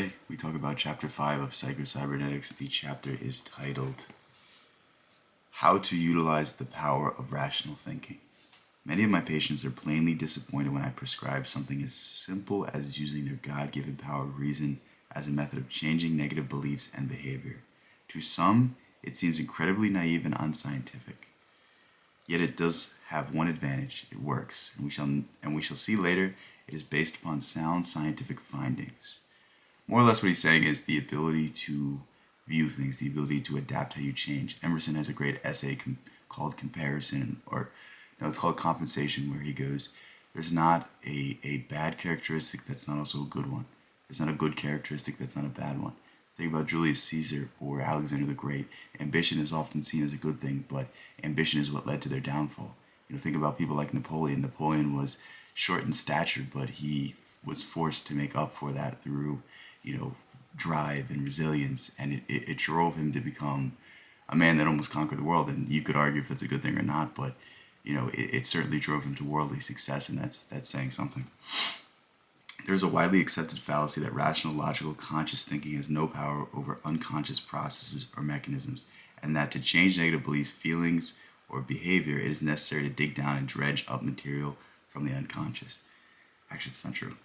Today, we talk about Chapter 5 of Psycho-Cybernetics. The chapter is titled, How to Utilize the Power of Rational Thinking. Many of my patients are plainly disappointed when I prescribe something as simple as using their God-given power of reason as a method of changing negative beliefs and behavior. To some, it seems incredibly naive and unscientific. Yet it does have one advantage: it works, and we shall see later it is based upon sound scientific findings. More or less what he's saying is the ability to view things, the ability to adapt how you change. Emerson has a great essay called Comparison, or no, it's called Compensation, where he goes, there's not a bad characteristic that's not also a good one. There's not a good characteristic that's not a bad one. Think about Julius Caesar or Alexander the Great. Ambition is often seen as a good thing, but ambition is what led to their downfall. Think about people like Napoleon. Napoleon was short in stature, but he was forced to make up for that through drive and resilience, and it drove him to become a man that almost conquered the world. And you could argue if that's a good thing or not, but it certainly drove him to worldly success, and that's saying something. There's a widely accepted fallacy that rational, logical, conscious thinking has no power over unconscious processes or mechanisms, and that to change negative beliefs, feelings, or behavior, it is necessary to dig down and dredge up material from the unconscious. Actually, that's not true.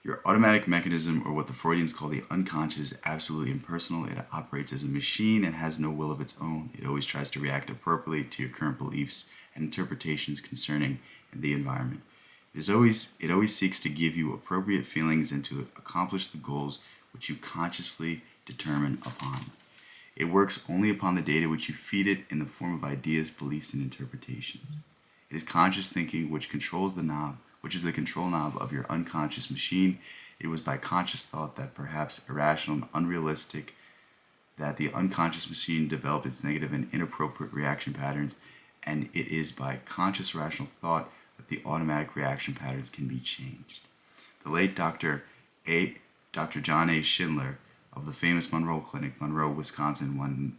Your automatic mechanism, or what the Freudians call the unconscious, is absolutely impersonal. It operates as a machine and has no will of its own. It always tries to react appropriately to your current beliefs and interpretations concerning the environment. It always seeks to give you appropriate feelings and to accomplish the goals which you consciously determine upon. It works only upon the data which you feed it in the form of ideas, beliefs, and interpretations. It is conscious thinking which controls the knob, which is the control knob of your unconscious machine. It was by conscious thought, that perhaps irrational and unrealistic, that the unconscious machine developed its negative and inappropriate reaction patterns, and it is by conscious rational thought that the automatic reaction patterns can be changed. The late Dr. John A. Schindler of the famous Monroe Clinic, Monroe, Wisconsin, won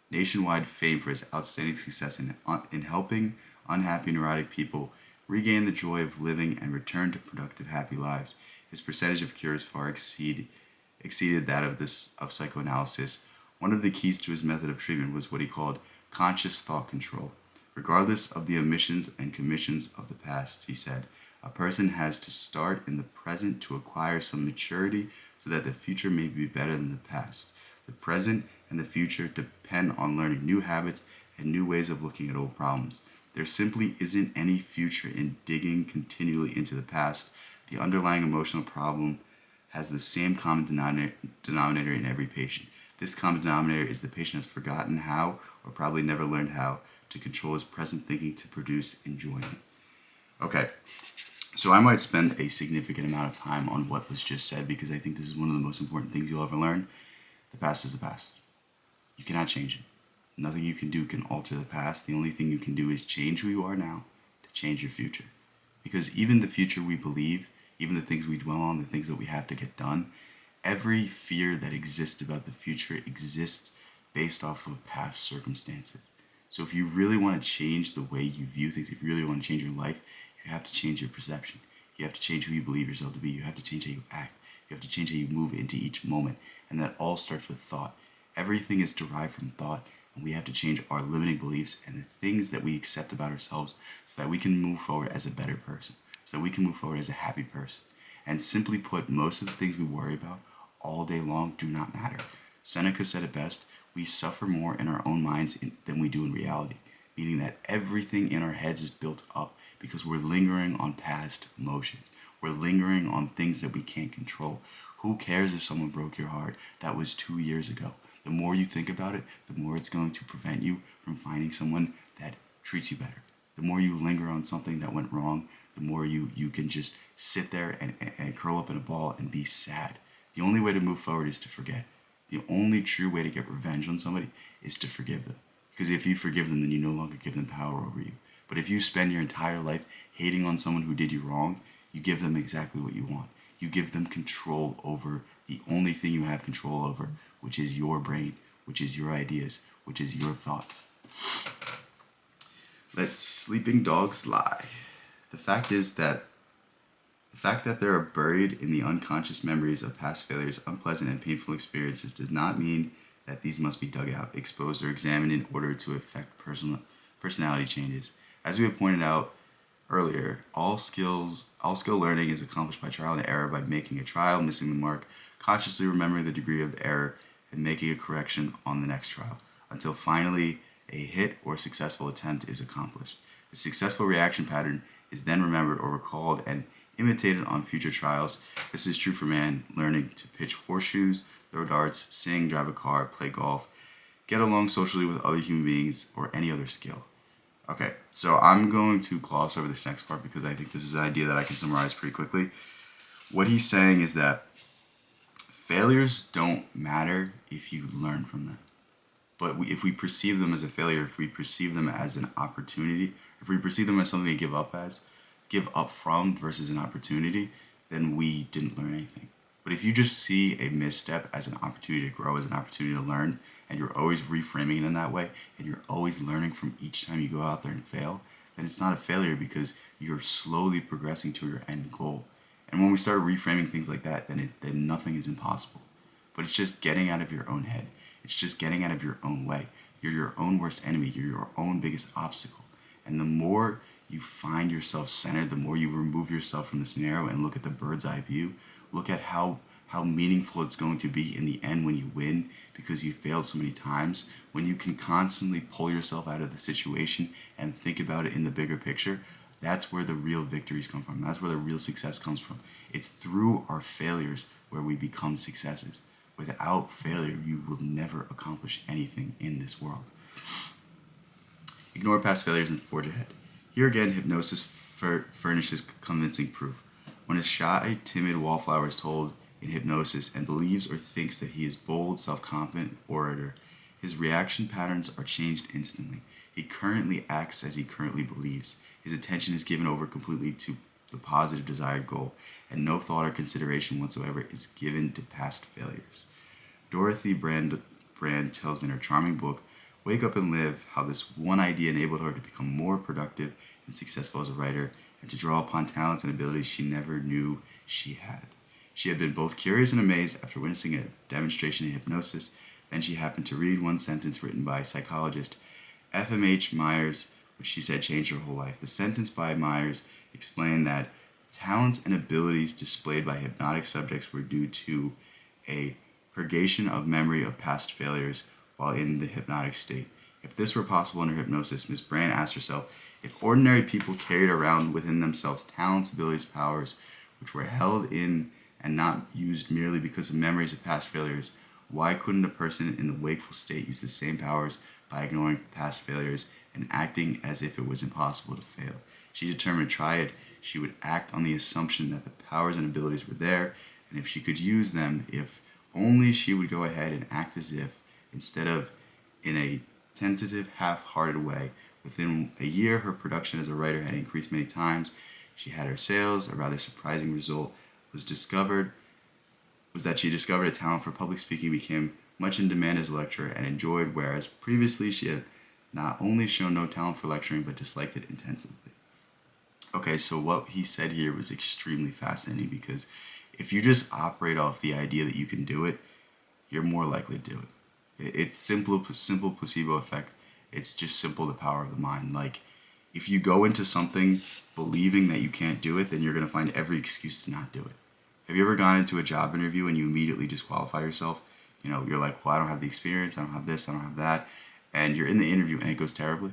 nationwide fame for his outstanding success in helping unhappy, neurotic people regain the joy of living and return to productive, happy lives. His percentage of cures far exceeded that of psychoanalysis. One of the keys to his method of treatment was what he called conscious thought control. Regardless of the omissions and commissions of the past, he said, a person has to start in the present to acquire some maturity so that the future may be better than the past. The present and the future depend on learning new habits and new ways of looking at old problems. There simply isn't any future in digging continually into the past. The underlying emotional problem has the same common denominator in every patient. This common denominator is the patient has forgotten how, or probably never learned how, to control his present thinking to produce enjoyment. Okay, so I might spend a significant amount of time on what was just said because I think this is one of the most important things you'll ever learn. The past is the past. You cannot change it. Nothing you can do can alter the past. The only thing you can do is change who you are now to change your future. Because even the future we believe, even the things we dwell on, the things that we have to get done, every fear that exists about the future exists based off of past circumstances. So if you really want to change the way you view things, if you really want to change your life, you have to change your perception. You have to change who you believe yourself to be. You have to change how you act. You have to change how you move into each moment. And that all starts with thought. Everything is derived from thought. And we have to change our limiting beliefs and the things that we accept about ourselves so that we can move forward as a better person, so that we can move forward as a happy person. And simply put, most of the things we worry about all day long do not matter. Seneca said it best, we suffer more in our own minds than we do in reality, meaning that everything in our heads is built up because we're lingering on past emotions. We're lingering on things that we can't control. Who cares if someone broke your heart? That was 2 years ago. The more you think about it, the more it's going to prevent you from finding someone that treats you better. The more you linger on something that went wrong, the more you can just sit there and curl up in a ball and be sad. The only way to move forward is to forget. The only true way to get revenge on somebody is to forgive them. Because if you forgive them, then you no longer give them power over you. But if you spend your entire life hating on someone who did you wrong, you give them exactly what you want. You give them control over the only thing you have control over, which is your brain, which is your ideas, which is your thoughts. Let sleeping dogs lie. The fact is that The fact that they are buried in the unconscious memories of past failures, unpleasant and painful experiences does not mean that these must be dug out, exposed, or examined in order to effect personality changes. As we have pointed out earlier, all skill learning is accomplished by trial and error, by making a trial, missing the mark, consciously remembering the degree of the error, and making a correction on the next trial, until finally a hit or successful attempt is accomplished. The successful reaction pattern is then remembered or recalled and imitated on future trials. This is true for man learning to pitch horseshoes, throw darts, sing, drive a car, play golf, get along socially with other human beings, or any other skill. Okay, so I'm going to gloss over this next part because I think this is an idea that I can summarize pretty quickly. What he's saying is that failures don't matter if you learn from them. But if we perceive them as a failure, if we perceive them as an opportunity, if we perceive them as something to give up from versus an opportunity, then we didn't learn anything. But if you just see a misstep as an opportunity to grow, as an opportunity to learn, and you're always reframing it in that way, and you're always learning from each time you go out there and fail, then it's not a failure because you're slowly progressing to your end goal. And when we start reframing things like that, then nothing is impossible. But it's just getting out of your own head. It's just getting out of your own way. You're your own worst enemy. You're your own biggest obstacle. And the more you find yourself centered, the more you remove yourself from the scenario and look at the bird's eye view, look at how meaningful it's going to be in the end when you win because you failed so many times, when you can constantly pull yourself out of the situation and think about it in the bigger picture, that's where the real victories come from. That's where the real success comes from. It's through our failures where we become successes. Without failure, you will never accomplish anything in this world. Ignore past failures and forge ahead. Here again, hypnosis furnishes convincing proof. When a shy, timid wallflower is told in hypnosis and believes or thinks that he is bold, self-confident orator, his reaction patterns are changed instantly. He currently acts as he currently believes. His attention is given over completely to the positive desired goal, and no thought or consideration whatsoever is given to past failures. Dorothy Brand tells in her charming book, Wake Up and Live, how this one idea enabled her to become more productive and successful as a writer and to draw upon talents and abilities she never knew she had. She had been both curious and amazed after witnessing a demonstration in hypnosis. Then she happened to read one sentence written by psychologist F.M.H. Myers, which she said changed her whole life. The sentence by Myers explained that talents and abilities displayed by hypnotic subjects were due to a purgation of memory of past failures while in the hypnotic state. If this were possible under hypnosis, Ms. Brand asked herself, if ordinary people carried around within themselves talents, abilities, powers, which were held in and not used merely because of memories of past failures, why couldn't a person in the wakeful state use the same powers by ignoring past failures and acting as if it was impossible to fail? She determined to try it. She would act on the assumption that the powers and abilities were there, and if she could use them, if only she would go ahead and act as if, instead of in a tentative, half-hearted way. Within a year, her production as a writer had increased many times. She had her sales. A rather surprising result was that she discovered a talent for public speaking, became much in demand as a lecturer, and enjoyed, whereas previously she had not only shown no talent for lecturing, but disliked it intensively. Okay, so what he said here was extremely fascinating because if you just operate off the idea that you can do it, you're more likely to do it. It's simple placebo effect. It's just simple the power of the mind. Like, if you go into something believing that you can't do it, then you're going to find every excuse to not do it. Have you ever gone into a job interview and you immediately disqualify yourself? You know, you're like, well, I don't have the experience, I don't have this, I don't have that. And you're in the interview and it goes terribly.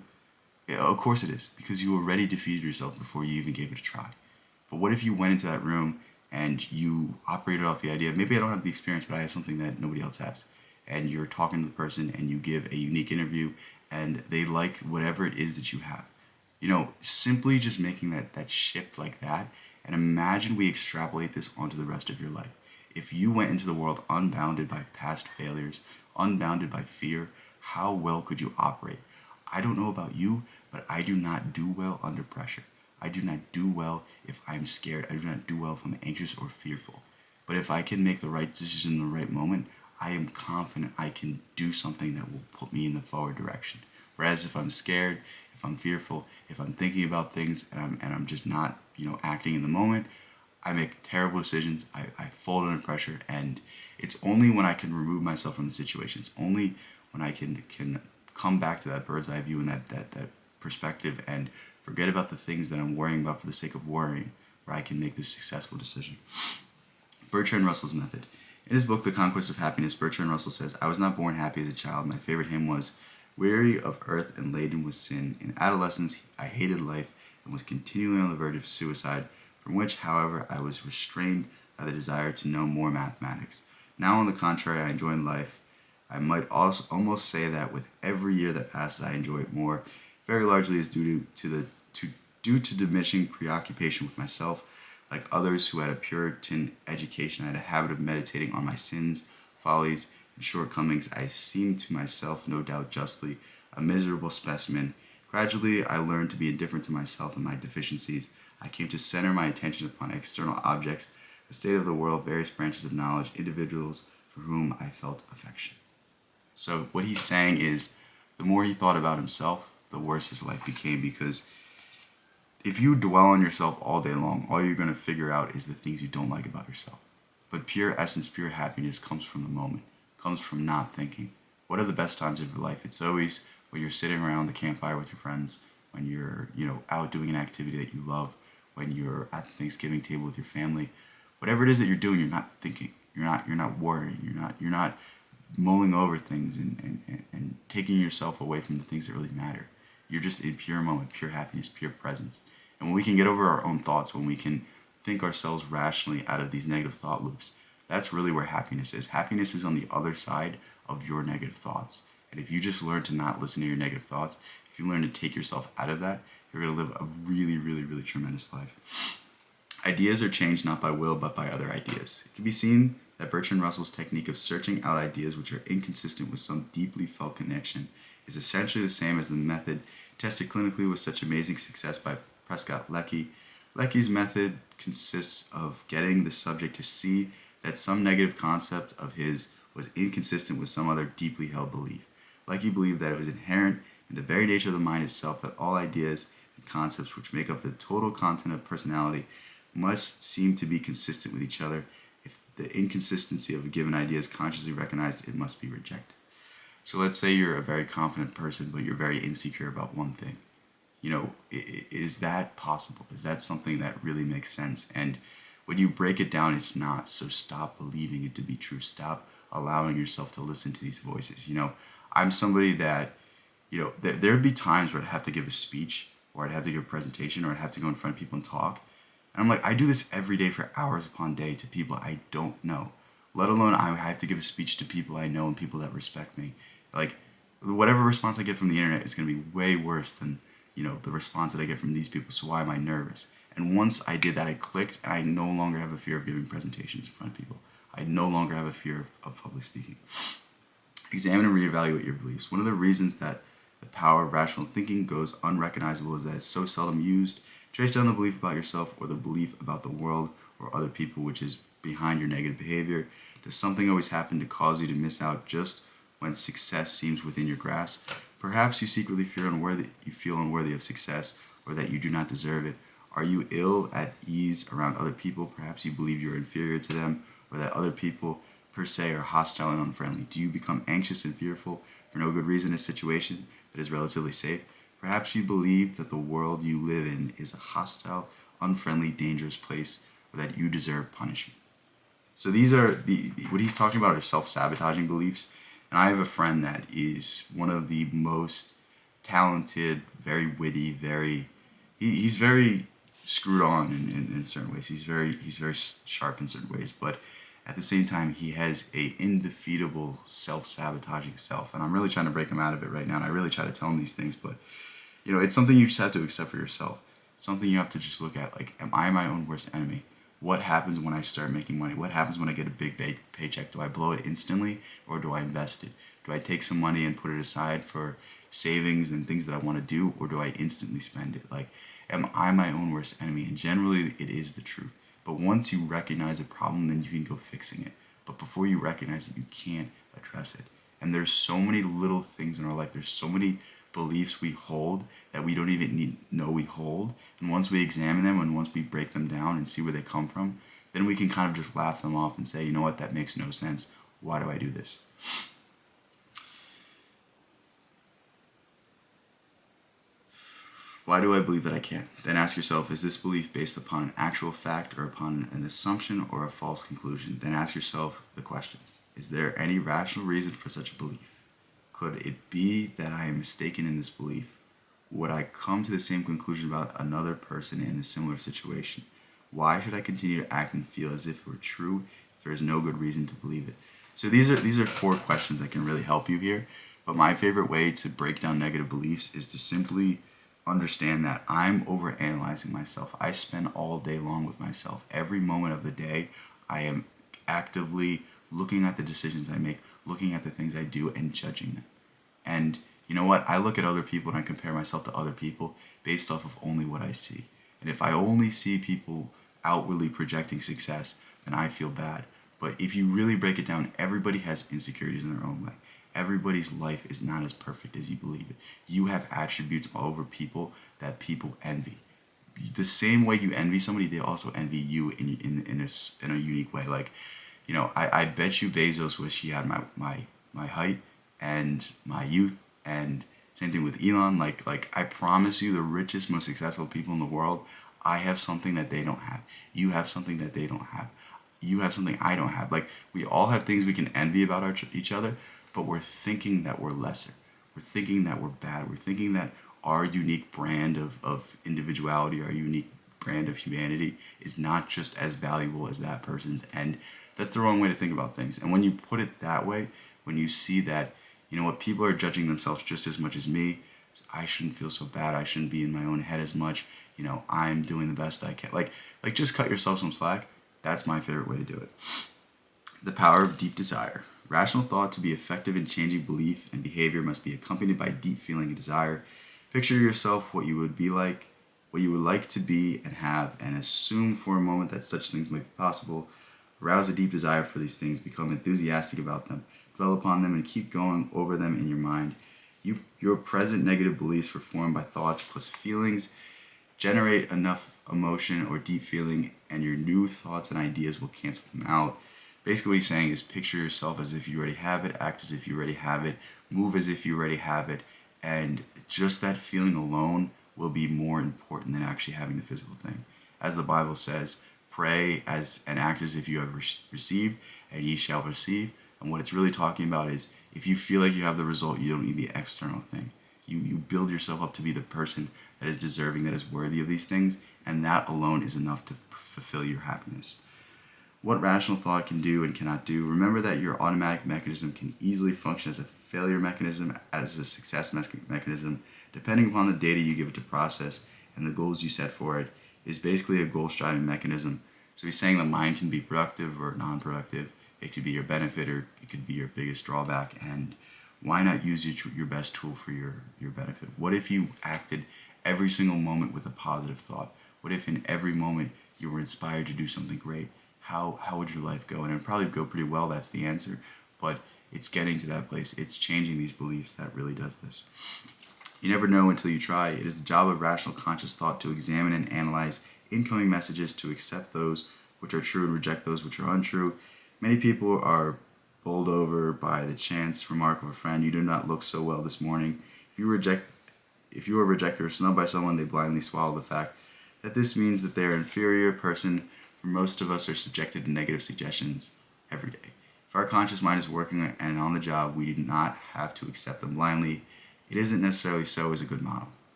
Yeah, of course it is, because you already defeated yourself before you even gave it a try. But what if you went into that room and you operated off the idea, maybe I don't have the experience, but I have something that nobody else has. And you're talking to the person and you give a unique interview and they like whatever it is that you have. You know, simply just making that shift like that, and imagine we extrapolate this onto the rest of your life. If you went into the world unbounded by past failures, unbounded by fear, how well could you operate? I don't know about you, but I do not do well under pressure. I do not do well if I'm scared. I do not do well if I'm anxious or fearful. But if I can make the right decision in the right moment, I am confident I can do something that will put me in the forward direction. Whereas if I'm scared, if I'm fearful, if I'm thinking about things and I'm just not, acting in the moment, I make terrible decisions. I fold under pressure, and it's only when I can remove myself from the situation. It's only when I can come back to that bird's eye view and that perspective and forget about the things that I'm worrying about for the sake of worrying, where I can make this successful decision. Bertrand Russell's method. In his book, The Conquest of Happiness, Bertrand Russell says, "I was not born happy as a child. My favorite hymn was, 'Weary of earth and laden with sin. In adolescence, I hated life and was continually on the verge of suicide, from which, however, I was restrained by the desire to know more mathematics. Now, on the contrary, I enjoy life. I might also almost say that with every year that passes, I enjoy it more. Very largely is due to diminishing preoccupation with myself. Like others who had a Puritan education, I had a habit of meditating on my sins, follies, and shortcomings. I seemed to myself, no doubt justly, a miserable specimen. Gradually, I learned to be indifferent to myself and my deficiencies. I came to center my attention upon external objects, the state of the world, various branches of knowledge, individuals for whom I felt affection.'" So what he's saying is, the more he thought about himself, the worse his life became, because if you dwell on yourself all day long, all you're going to figure out is the things you don't like about yourself. But pure essence, pure happiness comes from the moment, comes from not thinking. What are the best times of your life? It's always when you're sitting around the campfire with your friends, when you're, out doing an activity that you love, when you're at the Thanksgiving table with your family. Whatever it is that you're doing, you're not thinking. You're not worrying. You're not mulling over things and taking yourself away from the things that really matter. You're just in pure moment, pure happiness, pure presence. And when we can get over our own thoughts, when we can think ourselves rationally out of these negative thought loops, that's really where happiness is. Happiness is on the other side of your negative thoughts. And if you just learn to not listen to your negative thoughts, if you learn to take yourself out of that, you're going to live a really, really, really tremendous life. Ideas are changed not by will, but by other ideas. It can be seen that Bertrand Russell's technique of searching out ideas which are inconsistent with some deeply felt connection is essentially the same as the method tested clinically with such amazing success by Prescott Leckey. Leckey's method consists of getting the subject to see that some negative concept of his was inconsistent with some other deeply held belief. Leckey believed that it was inherent in the very nature of the mind itself that all ideas and concepts which make up the total content of personality must seem to be consistent with each other. If the inconsistency of a given idea is consciously recognized, it must be rejected. So let's say you're a very confident person, but you're very insecure about one thing. Is that possible? Is that something that really makes sense? And when you break it down, it's not. So stop believing it to be true. Stop allowing yourself to listen to these voices. I'm somebody that, there'd be times where I'd have to give a speech, or I'd have to give a presentation, or I'd have to go in front of people and talk. And I'm like, I do this every day for hours upon day to people I don't know, let alone I have to give a speech to people I know and people that respect me. Like, whatever response I get from the internet is going to be way worse than, the response that I get from these people. So why am I nervous? And once I did that, I clicked, and I no longer have a fear of giving presentations in front of people. I no longer have a fear of public speaking. Examine and reevaluate your beliefs. One of the reasons that the power of rational thinking goes unrecognizable is that it's so seldom used. Trace down the belief about yourself or the belief about the world or other people which is behind your negative behavior. Does something always happen to cause you to miss out just when success seems within your grasp? Perhaps you secretly feel unworthy of success, or that you do not deserve it. Are you ill at ease around other people? Perhaps you believe you're inferior to them, or that other people per se are hostile and unfriendly. Do you become anxious and fearful for no good reason in a situation that is relatively safe? Perhaps you believe that the world you live in is a hostile, unfriendly, dangerous place, or that you deserve punishment. So these are what he's talking about are self-sabotaging beliefs. And I have a friend that is one of the most talented, very witty, he's very screwed on in certain ways. He's very sharp in certain ways, but at the same time, he has a indefeatable self-sabotaging self. And I'm really trying to break him out of it right now. And I really try to tell him these things, but it's something you just have to accept for yourself. It's something you have to just look at. Like, am I my own worst enemy? What happens when I start making money? What happens when I get a big paycheck? Do I blow it instantly, or do I invest it? Do I take some money and put it aside for savings and things that I want to do, or do I instantly spend it? Like, am I my own worst enemy? And generally, it is the truth. But once you recognize a problem, then you can go fixing it. But before you recognize it, you can't address it. And there's so many little things in our life. There's so many beliefs we hold that we don't even know we hold. And once we examine them and once we break them down and see where they come from, then we can kind of just laugh them off and say, you know what, that makes no sense. Why do I do this? Why do I believe that I can? Then ask yourself, is this belief based upon an actual fact or upon an assumption or a false conclusion? Then ask yourself the questions. Is there any rational reason for such a belief? Could it be that I am mistaken in this belief? Would I come to the same conclusion about another person in a similar situation? Why should I continue to act and feel as if it were true if there is no good reason to believe it? So these are 4 questions that can really help you here. But my favorite way to break down negative beliefs is to simply understand that I'm overanalyzing myself. I spend all day long with myself. Every moment of the day, I am actively looking at the decisions I make, looking at the things I do, and judging them. And you know what? I look at other people and I compare myself to other people based off of only what I see. And if I only see people outwardly projecting success, then I feel bad. But if you really break it down, everybody has insecurities in their own way. Everybody's life is not as perfect as you believe it. You have attributes all over people that people envy. The same way you envy somebody, they also envy you in a unique way. Like, you know, I bet you Bezos wish he had my height and my youth, and same thing with Elon. Like I promise you, the richest, most successful people in the world, I have something that they don't have. You have something that they don't have. You have something I don't have. Like, we all have things we can envy about each other, but we're thinking that we're lesser. We're thinking that we're bad. We're thinking that our unique brand of individuality, our unique brand of humanity is not just as valuable as that person's. And that's the wrong way to think about things. And when you put it that way, when you see that, you know what, people are judging themselves just as much as me, I shouldn't feel so bad. I shouldn't be in my own head as much. You know, I'm doing the best I can. Like just cut yourself some slack. That's my favorite way to do it. The power of deep desire. Rational thought to be effective in changing belief and behavior must be accompanied by deep feeling and desire. Picture yourself what you would be like, what you would like to be and have, and assume for a moment that such things might be possible. Arouse a deep desire for these things, become enthusiastic about them, dwell upon them, and keep going over them in your mind. Your present negative beliefs were formed by thoughts plus feelings. Generate enough emotion or deep feeling, and your new thoughts and ideas will cancel them out. Basically, what he's saying is picture yourself as if you already have it, act as if you already have it, move as if you already have it, and just that feeling alone will be more important than actually having the physical thing. As the Bible says, pray as and act as if you have received, and ye shall receive. And what it's really talking about is if you feel like you have the result, you don't need the external thing. You build yourself up to be the person that is deserving, that is worthy of these things, and that alone is enough to fulfill your happiness. What rational thought can do and cannot do. Remember that your automatic mechanism can easily function as a failure mechanism, as a success mechanism, depending upon the data you give it to process and the goals you set for it. Is basically a goal-striving mechanism. So he's saying the mind can be productive or non-productive. It could be your benefit or it could be your biggest drawback. And why not use your best tool for your benefit? What if you acted every single moment with a positive thought? What if in every moment you were inspired to do something great? How would your life go? And it would probably go pretty well, that's the answer. But it's getting to that place. It's changing these beliefs that really does this. You never know until you try. It is the job of rational conscious thought to examine and analyze incoming messages, to accept those which are true and reject those which are untrue. Many people are bowled over by the chance remark of a friend, "You do not look so well this morning." If you are rejected or snubbed by someone, they blindly swallow the fact that this means that they are an inferior person. For most of us are subjected to negative suggestions every day. If our conscious mind is working and on the job, we do not have to accept them blindly. It isn't necessarily so as a good model.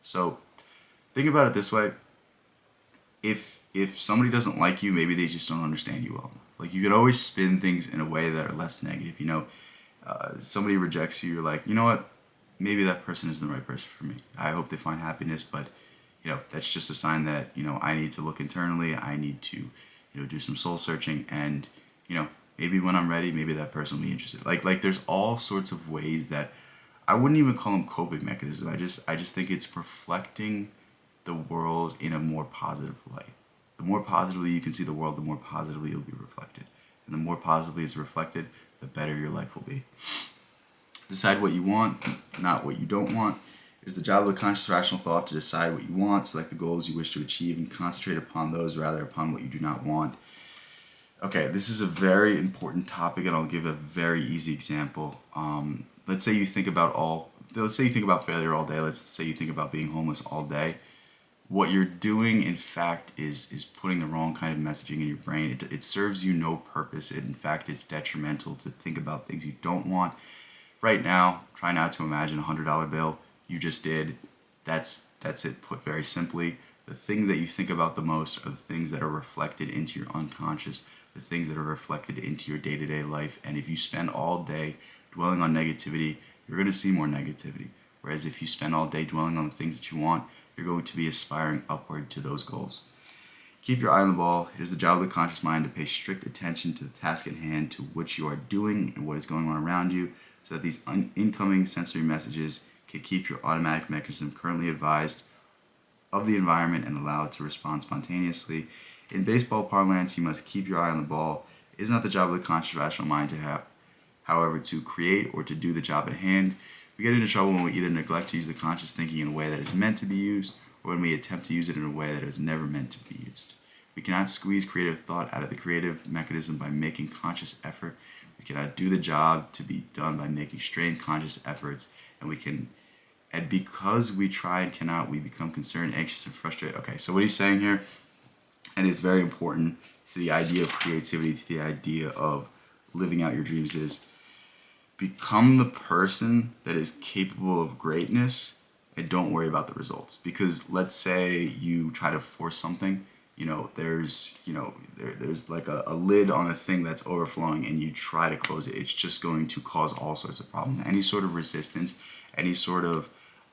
So think about it this way. If somebody doesn't like you, maybe they just don't understand you well enough. Like, you can always spin things in a way that are less negative. You know, somebody rejects you, you're like, you know what? Maybe that person isn't the right person for me. I hope they find happiness, but you know, that's just a sign that, you know, I need to look internally. I need to, you know, do some soul searching, and you know, maybe when I'm ready, maybe that person will be interested. Like there's all sorts of ways that I wouldn't even call them coping mechanisms. I just think it's reflecting the world in a more positive light. The more positively you can see the world, the more positively you'll be reflected. And the more positively it's reflected, the better your life will be. Decide what you want, not what you don't want. It is the job of the conscious rational thought to decide what you want, select the goals you wish to achieve, and concentrate upon those rather upon what you do not want. Okay, this is a very important topic, and I'll give a very easy example. Let's say you think about failure all day. Let's say you think about being homeless all day. What you're doing, in fact, is putting the wrong kind of messaging in your brain. It serves you no purpose. In fact, it's detrimental to think about things you don't want. Right now, try not to imagine a $100 bill. You just did. That's it, put very simply. The things that you think about the most are the things that are reflected into your unconscious, the things that are reflected into your day-to-day life. And if you spend all day dwelling on negativity, you're going to see more negativity. Whereas if you spend all day dwelling on the things that you want, you're going to be aspiring upward to those goals. Keep your eye on the ball. It is the job of the conscious mind to pay strict attention to the task at hand, to what you are doing and what is going on around you, so that these incoming sensory messages can keep your automatic mechanism currently advised of the environment and allowed to respond spontaneously. In baseball parlance, you must keep your eye on the ball. It is not the job of the conscious rational mind to have, however, to create or to do the job at hand. We get into trouble when we either neglect to use the conscious thinking in a way that is meant to be used, or when we attempt to use it in a way that is never meant to be used. We cannot squeeze creative thought out of the creative mechanism by making conscious effort. We cannot do the job to be done by making strained conscious efforts, and because we try and cannot, we become concerned, anxious, and frustrated. Okay, so what he's saying here, and it's very important to the idea of creativity, to the idea of living out your dreams, is become the person that is capable of greatness and don't worry about the results. Because let's say you try to force something, there's like a lid on a thing that's overflowing and you try to close it. It's just going to cause all sorts of problems. Any sort of resistance, any sort of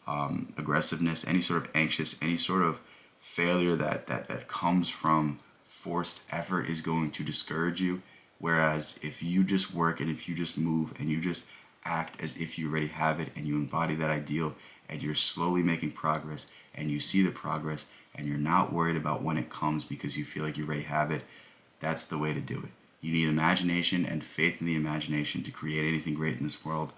aggressiveness, any sort of anxious, any sort of failure that comes from forced effort is going to discourage you. Whereas if you just work and if you just move and you just act as if you already have it and you embody that ideal and you're slowly making progress and you see the progress and you're not worried about when it comes because you feel like you already have it, that's the way to do it. You need imagination and faith in the imagination to create anything great in this world.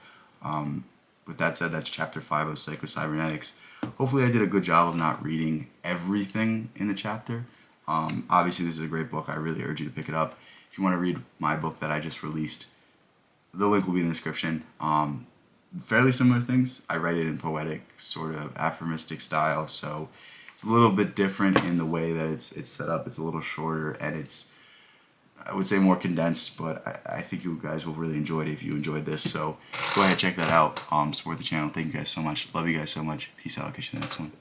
With that said, that's chapter 5 of Psycho-Cybernetics. Hopefully I did a good job of not reading everything in the chapter. Obviously this is a great book. I really urge you to pick it up. If you want to read my book that I just released, the link will be in the description. Fairly similar things. I write it in poetic, sort of aphoristic style, so it's a little bit different in the way that it's set up. It's a little shorter and it's, I would say, more condensed, but I think you guys will really enjoy it if you enjoyed this. So go ahead, check that out. Support the channel. Thank you guys so much. Love you guys so much. Peace out. I'll catch you in the next one.